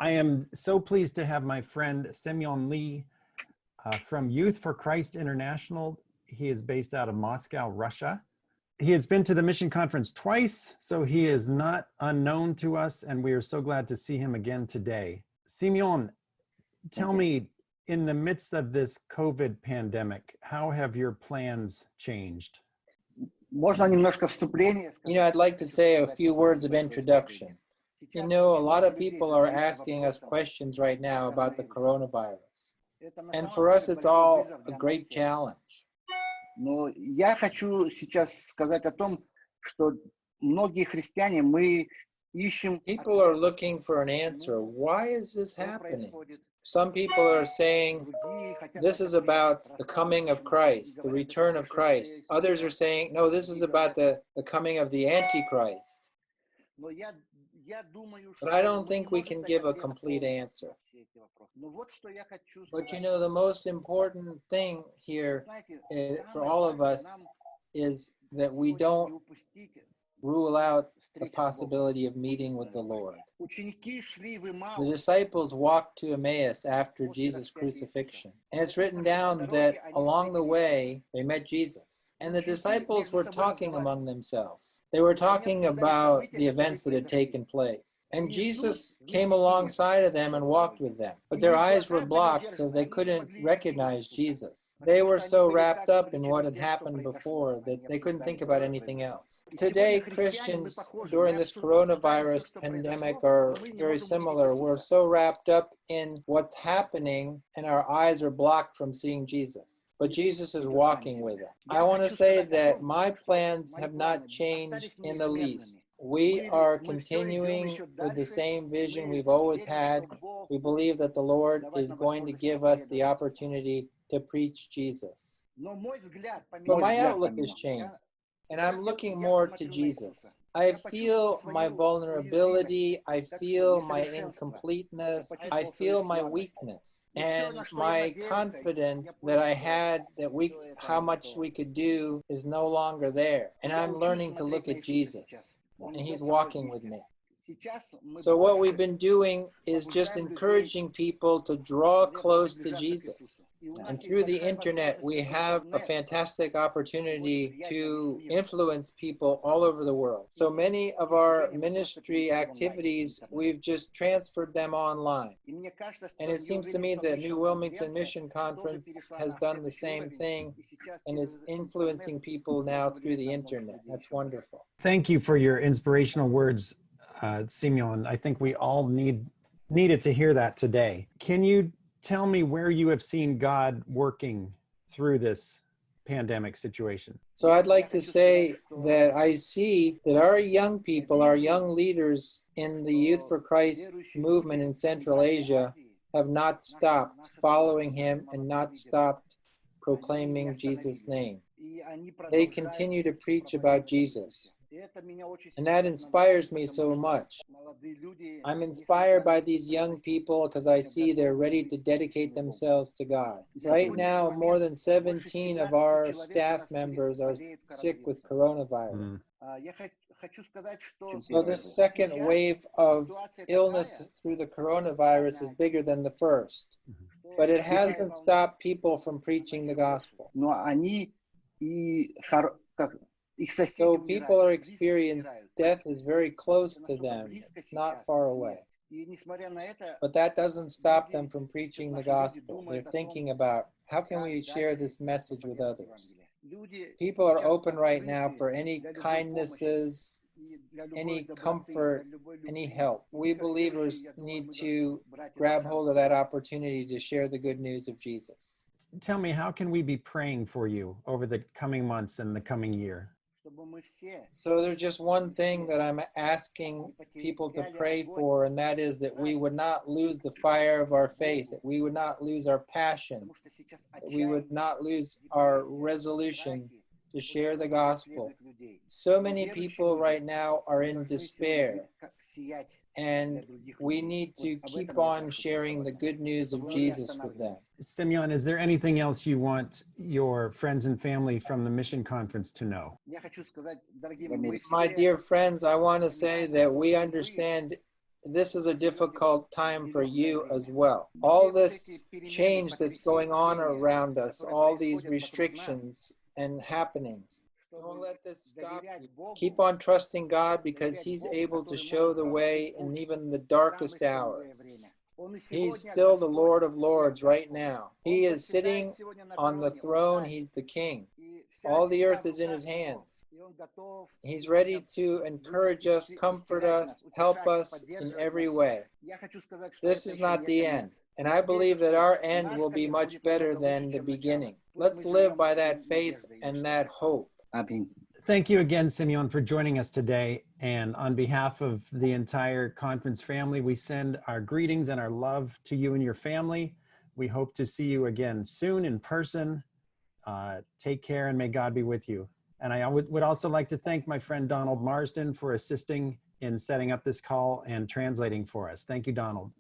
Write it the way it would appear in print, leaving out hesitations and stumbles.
I am so pleased to have my friend Semyon Lee from Youth for Christ International. He is based out of Moscow, Russia. He has been to the mission conference twice, so he is not unknown to us, and we are so glad to see him again today. Semyon, tell me, in the midst of this COVID pandemic, how have your plans changed? I'd like to say a few words of introduction. A lot of people are asking us questions right now about the coronavirus. And for us, it's all a great challenge. Но я хочу сейчас сказать о том, что многие христиане, мы ищем... People are looking for an answer. Why is this happening? Some people are saying this is about the coming of Christ, the return of Christ. Others are saying, no, this is about the coming of the Antichrist. But I don't think we can give a complete answer. But the most important thing here for all of us is that we don't rule out the possibility of meeting with the Lord. The disciples walked to Emmaus after Jesus' crucifixion. And it's written down that along the way, they met Jesus. And the disciples were talking among themselves. They were talking about the events that had taken place. And Jesus came alongside of them and walked with them. But their eyes were blocked, so they couldn't recognize Jesus. They were so wrapped up in what had happened before that they couldn't think about anything else. Today, Christians during this coronavirus pandemic are very similar. We're so wrapped up in what's happening, and our eyes are blocked from seeing Jesus. But Jesus is walking with us. I want to say that my plans have not changed in the least. We are continuing with the same vision we've always had. We believe that the Lord is going to give us the opportunity to preach Jesus. But my outlook has changed, and I'm looking more to Jesus. I feel my vulnerability, I feel my incompleteness, I feel my weakness, and my confidence that I had that how much we could do is no longer there. And I'm learning to look at Jesus, and He's walking with me. So what we've been doing is just encouraging people to draw close to Jesus. And through the internet, we have a fantastic opportunity to influence people all over the world. So many of our ministry activities, we've just transferred them online. And it seems to me that New Wilmington Mission Conference has done the same thing and is influencing people now through the internet. That's wonderful. Thank you for your inspirational words, Semyon. I think we all needed to hear that today. Can you tell me where you have seen God working through this pandemic situation? So I'd like to say that I see that our young people, our young leaders in the Youth for Christ movement in Central Asia have not stopped following Him and not stopped proclaiming Jesus' name. They continue to preach about Jesus. And that inspires me so much. I'm inspired by these young people because I see they're ready to dedicate themselves to God. Right now, more than 17 of our staff members are sick with coronavirus. So this second wave of illness through the coronavirus is bigger than the first. But it hasn't stopped people from preaching the gospel. So people are experiencing death is very close to them. It's not far away. But that doesn't stop them from preaching the gospel. They're thinking about how can we share this message with others. People are open right now for any kindnesses, any comfort, any help. We believers need to grab hold of that opportunity to share the good news of Jesus. Tell me, how can we be praying for you over the coming months and the coming year? So there's just one thing that I'm asking people to pray for, and that is that we would not lose the fire of our faith, that we would not lose our passion, that we would not lose our resolution to share the gospel. So many people right now are in despair, and we need to keep on sharing the good news of Jesus with them. Semyon, is there anything else you want your friends and family from the mission conference to know? My dear friends, I want to say that we understand this is a difficult time for you as well. All this change that's going on around us, all these restrictions and happenings. Don't let this stop you. Keep on trusting God because He's able to show the way in even the darkest hours. He's still the Lord of Lords right now. He is sitting on the throne. He's the King. All the earth is in His hands. He's ready to encourage us, comfort us, help us in every way. This is not the end. And I believe that our end will be much better than the beginning. Let's live by that faith and that hope. Thank you again, Simeon, for joining us today. And on behalf of the entire conference family, we send our greetings and our love to you and your family. We hope to see you again soon in person. Take care and may God be with you. And I would also like to thank my friend Donald Marsden for assisting in setting up this call and translating for us. Thank you, Donald.